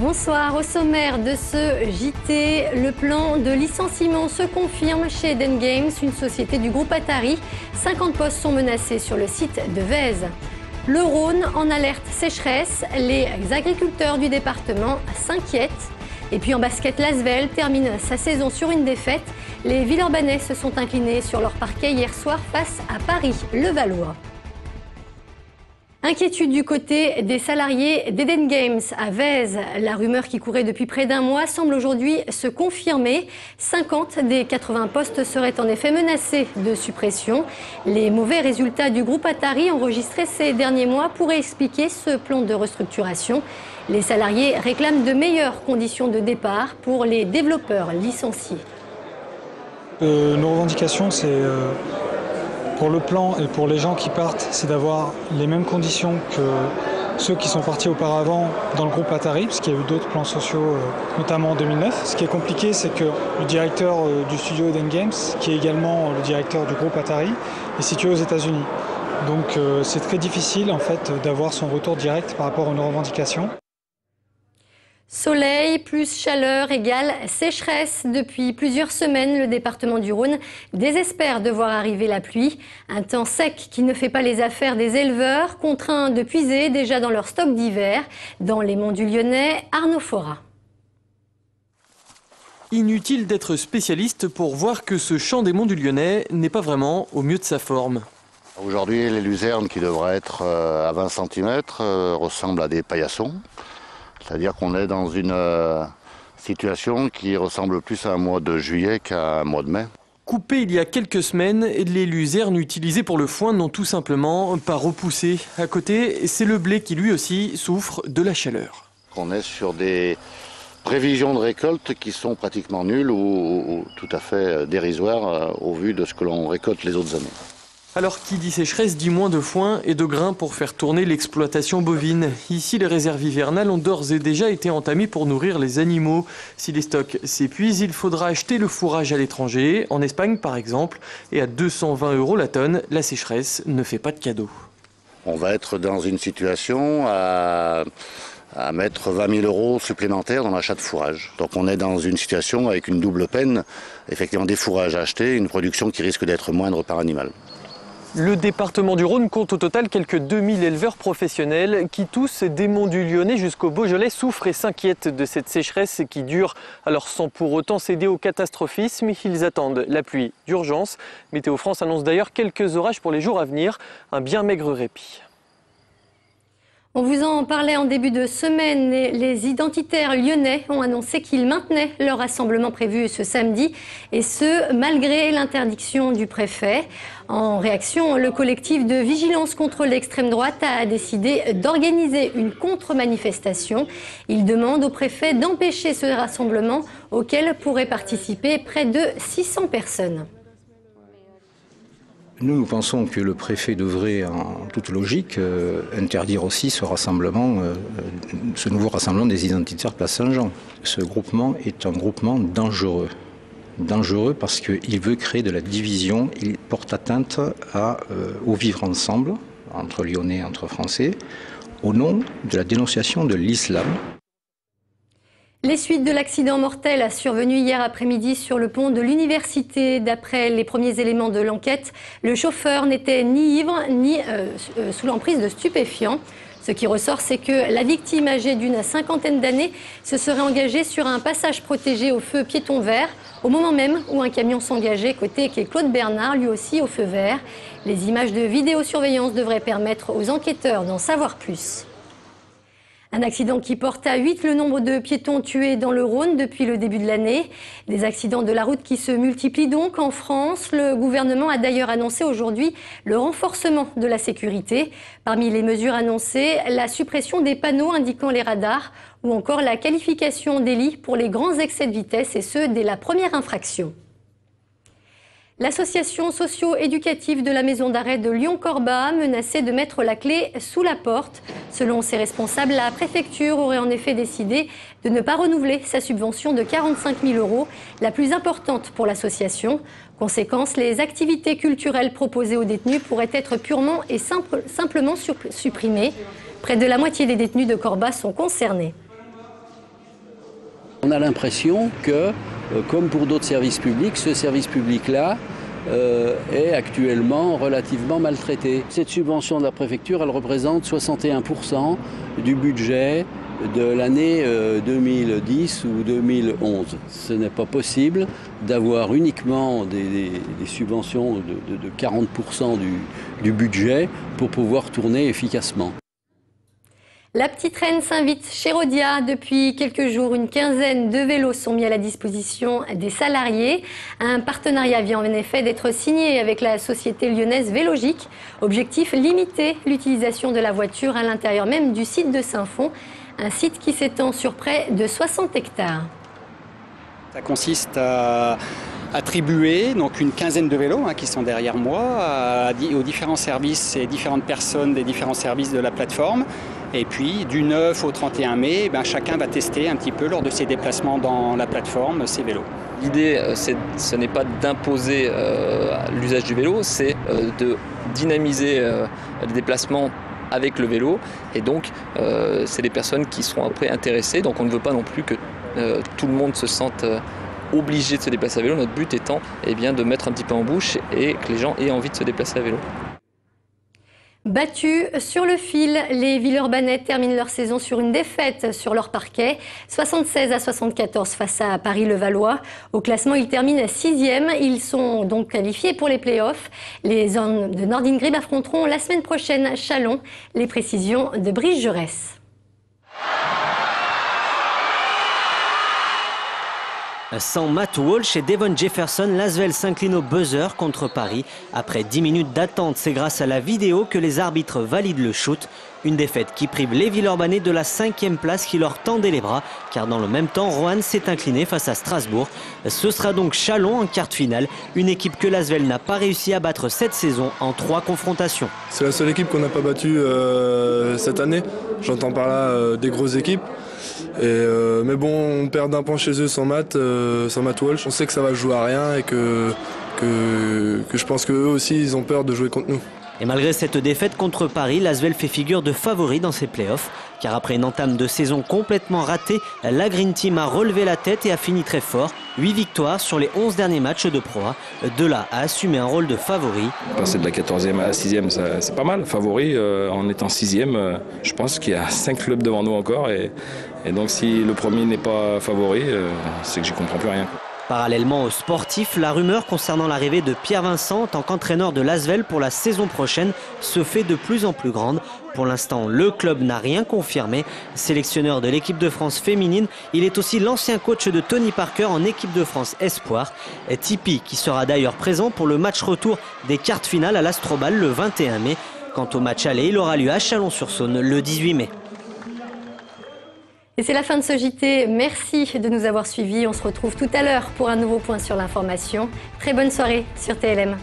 Bonsoir. Au sommaire de ce JT, le plan de licenciement se confirme chez Eden Games, une société du groupe Atari. 50 postes sont menacés sur le site de Vèze. Le Rhône en alerte sécheresse. Les agriculteurs du département s'inquiètent. Et puis en basket, l'Asvel termine sa saison sur une défaite. Les Villeurbanais se sont inclinés sur leur parquet hier soir face à Paris-Levallois. Inquiétude du côté des salariés d'Eden Games à Vèze. La rumeur qui courait depuis près d'un mois semble aujourd'hui se confirmer. 50 des 80 postes seraient en effet menacés de suppression. Les mauvais résultats du groupe Atari enregistrés ces derniers mois pourraient expliquer ce plan de restructuration. Les salariés réclament de meilleures conditions de départ pour les développeurs licenciés. Nos revendications, c'est pour le plan et pour les gens qui partent, c'est d'avoir les mêmes conditions que ceux qui sont partis auparavant dans le groupe Atari, parce qu'il y a eu d'autres plans sociaux, notamment en 2009. Ce qui est compliqué, c'est que le directeur du studio Eden Games, qui est également le directeur du groupe Atari, est situé aux États-Unis. Donc c'est très difficile en fait d'avoir son retour direct par rapport à nos revendications. Soleil plus chaleur égale sécheresse. Depuis plusieurs semaines, le département du Rhône désespère de voir arriver la pluie. Un temps sec qui ne fait pas les affaires des éleveurs, contraints de puiser déjà dans leur stock d'hiver. Dans les monts du Lyonnais, Arnaud Fora. Inutile d'être spécialiste pour voir que ce champ des monts du Lyonnais n'est pas vraiment au mieux de sa forme. Aujourd'hui, les luzernes qui devraient être à 20 cm ressemblent à des paillassons. C'est-à-dire qu'on est dans une situation qui ressemble plus à un mois de juillet qu'à un mois de mai. Coupées il y a quelques semaines, les luzernes utilisées pour le foin n'ont tout simplement pas repoussé. À côté, c'est le blé qui lui aussi souffre de la chaleur. On est sur des prévisions de récolte qui sont pratiquement nulles ou tout à fait dérisoires au vu de ce que l'on récolte les autres années. Alors qui dit sécheresse dit moins de foin et de grains pour faire tourner l'exploitation bovine. Ici, les réserves hivernales ont d'ores et déjà été entamées pour nourrir les animaux. Si les stocks s'épuisent, il faudra acheter le fourrage à l'étranger, en Espagne par exemple, et à 220 € la tonne, la sécheresse ne fait pas de cadeau. On va être dans une situation à mettre 20 000 € supplémentaires dans l'achat de fourrage. Donc on est dans une situation avec une double peine, effectivement des fourrages à acheter, une production qui risque d'être moindre par animal. Le département du Rhône compte au total quelques 2000 éleveurs professionnels qui tous, des monts du Lyonnais jusqu'au Beaujolais, souffrent et s'inquiètent de cette sécheresse qui dure. Alors sans pour autant céder au catastrophisme, ils attendent la pluie d'urgence. Météo France annonce d'ailleurs quelques orages pour les jours à venir, un bien maigre répit. On vous en parlait en début de semaine. Les identitaires lyonnais ont annoncé qu'ils maintenaient leur rassemblement prévu ce samedi, et ce, malgré l'interdiction du préfet. En réaction, le collectif de vigilance contre l'extrême droite a décidé d'organiser une contre-manifestation. Il demande au préfet d'empêcher ce rassemblement auquel pourraient participer près de 600 personnes. Nous pensons que le préfet devrait, en toute logique, interdire aussi ce rassemblement, ce nouveau rassemblement des identitaires Place Saint-Jean. Ce groupement est un groupement dangereux. Dangereux parce qu'il veut créer de la division, il porte atteinte au vivre ensemble, entre Lyonnais, entre Français, au nom de la dénonciation de l'islam. Les suites de l'accident mortel survenu hier après-midi sur le pont de l'université. D'après les premiers éléments de l'enquête, le chauffeur n'était ni ivre ni sous l'emprise de stupéfiants. Ce qui ressort, c'est que la victime, âgée d'une cinquantaine d'années, se serait engagée sur un passage protégé au feu piéton vert, au moment même où un camion s'engageait côté quai Claude Bernard, lui aussi au feu vert. Les images de vidéosurveillance devraient permettre aux enquêteurs d'en savoir plus. Un accident qui porte à 8 le nombre de piétons tués dans le Rhône depuis le début de l'année. Des accidents de la route qui se multiplient donc en France. Le gouvernement a d'ailleurs annoncé aujourd'hui le renforcement de la sécurité. Parmi les mesures annoncées, la suppression des panneaux indiquant les radars ou encore la qualification délit pour les grands excès de vitesse, et ce dès la première infraction. L'association socio-éducative de la maison d'arrêt de Lyon-Corba menaçait de mettre la clé sous la porte. Selon ses responsables, la préfecture aurait en effet décidé de ne pas renouveler sa subvention de 45 000 €, la plus importante pour l'association. Conséquence, les activités culturelles proposées aux détenus pourraient être purement et simplement supprimées. Près de la moitié des détenus de Corba sont concernés. On a l'impression que, comme pour d'autres services publics, ce service public-là est actuellement relativement maltraité. Cette subvention de la préfecture, elle représente 61% du budget de l'année 2010 ou 2011. Ce n'est pas possible d'avoir uniquement des subventions de 40% du budget pour pouvoir tourner efficacement. La petite reine s'invite chez Rhodia. Depuis quelques jours, une quinzaine de vélos sont mis à la disposition des salariés. Un partenariat vient en effet d'être signé avec la société lyonnaise Vélogique. Objectif, limiter l'utilisation de la voiture à l'intérieur même du site de Saint-Fond, un site qui s'étend sur près de 60 hectares. Ça consiste à attribuer donc une quinzaine de vélos qui sont derrière moi aux différents services et différentes personnes des différents services de la plateforme. Et puis du 9 au 31 mai, chacun va tester un petit peu lors de ses déplacements dans la plateforme ses vélos. L'idée, ce n'est pas d'imposer l'usage du vélo, c'est de dynamiser les déplacements avec le vélo. Et donc, c'est des personnes qui seront après intéressées. Donc on ne veut pas non plus que tout le monde se sente obligé de se déplacer à vélo. Notre but étant de mettre un petit peu en bouche et que les gens aient envie de se déplacer à vélo. Battus sur le fil, les Villeurbanais terminent leur saison sur une défaite sur leur parquet, 76-74 face à Paris-Levallois. Au classement, ils terminent 6e. Ils sont donc qualifiés pour les playoffs. Les hommes de Nordingrib affronteront la semaine prochaine Chalon. Les précisions de Brice Jaurès. Sans Matt Walsh et Devon Jefferson, l'Asvel s'incline au buzzer contre Paris. Après 10 minutes d'attente, c'est grâce à la vidéo que les arbitres valident le shoot. Une défaite qui prive les Villeurbanais de la 5e place qui leur tendait les bras, car dans le même temps, Roanne s'est incliné face à Strasbourg. Ce sera donc Chalon en quart de finale, une équipe que l'Asvel n'a pas réussi à battre cette saison en 3 confrontations. C'est la seule équipe qu'on n'a pas battue cette année. J'entends par là des grosses équipes. Mais bon, on perd d'un point chez eux sans Matt Walsh. On sait que ça va jouer à rien et que je pense qu'eux aussi, ils ont peur de jouer contre nous. Et malgré cette défaite contre Paris, l'Asvel fait figure de favori dans ses playoffs. Car après une entame de saison complètement ratée, la Green Team a relevé la tête et a fini très fort. 8 victoires sur les 11 derniers matchs de Pro A. De là à assumer un rôle de favori. Passer de la 14e à la 6e, c'est pas mal. Favori, en étant 6e, je pense qu'il y a 5 clubs devant nous encore. Et donc si le premier n'est pas favori, c'est que j'y comprends plus rien. Parallèlement aux sportifs, la rumeur concernant l'arrivée de Pierre Vincent en tant qu'entraîneur de l'Asvel pour la saison prochaine se fait de plus en plus grande. Pour l'instant, le club n'a rien confirmé. Sélectionneur de l'équipe de France féminine, il est aussi l'ancien coach de Tony Parker en équipe de France Espoir. Tipeee qui sera d'ailleurs présent pour le match retour des quarts de finale à l'Astrobal le 21 mai. Quant au match aller, il aura lieu à Chalon-sur-Saône le 18 mai. Et c'est la fin de ce JT. Merci de nous avoir suivis. On se retrouve tout à l'heure pour un nouveau point sur l'information. Très bonne soirée sur TLM.